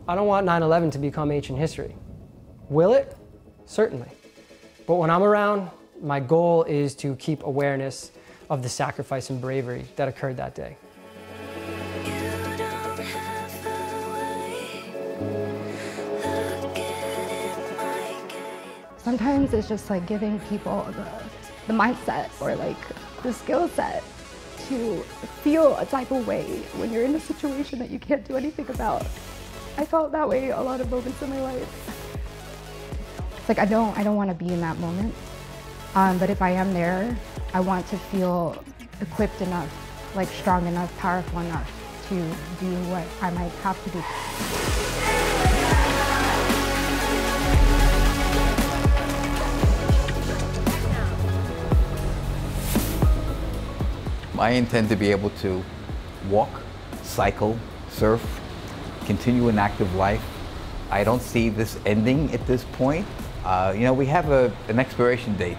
I don't want 9/11 to become ancient history. Will it? Certainly. But when I'm around, my goal is to keep awareness of the sacrifice and bravery that occurred that day. Sometimes it's just like giving people the mindset or like the skill set to feel a type of way when you're in a situation that you can't do anything about. I felt that way a lot of moments in my life. It's like I don't want to be in that moment, but if I am there, I want to feel equipped enough, like strong enough, powerful enough to do what I might have to do. I intend to be able to walk, cycle, surf, continue an active life. I don't see this ending at this point. You know, we have an expiration date,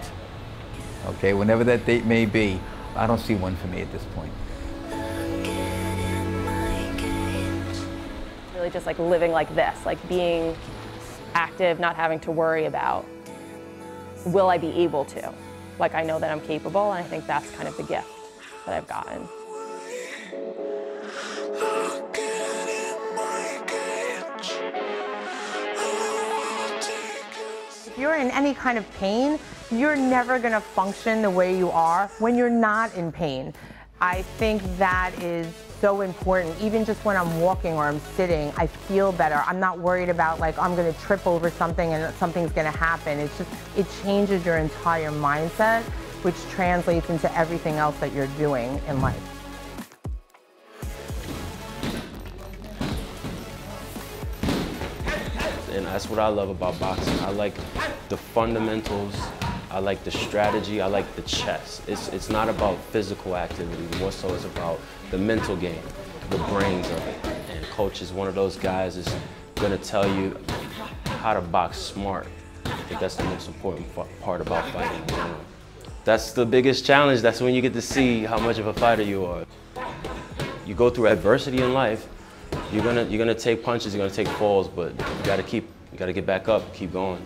okay? Whenever that date may be, I don't see one for me at this point. Really just like living like this, like being active, not having to worry about, will I be able to? Like I know that I'm capable, and I think that's kind of the gift that I've gotten. If you're in any kind of pain, you're never going to function the way you are when you're not in pain. I think that is so important. Even just when I'm walking or I'm sitting, I feel better. I'm not worried about like I'm going to trip over something and something's going to happen. It's just, it changes your entire mindset, which translates into everything else that you're doing in life. And that's what I love about boxing. I like the fundamentals, I like the strategy, I like the chess. It's not about physical activity, more so it's about the mental game, the brains of it. And coach is one of those guys that's gonna tell you how to box smart. I think that's the most important part about fighting. That's the biggest challenge. That's when you get to see how much of a fighter you are. You go through adversity in life, you're gonna take punches, you're gonna take falls, but you gotta get back up, keep going.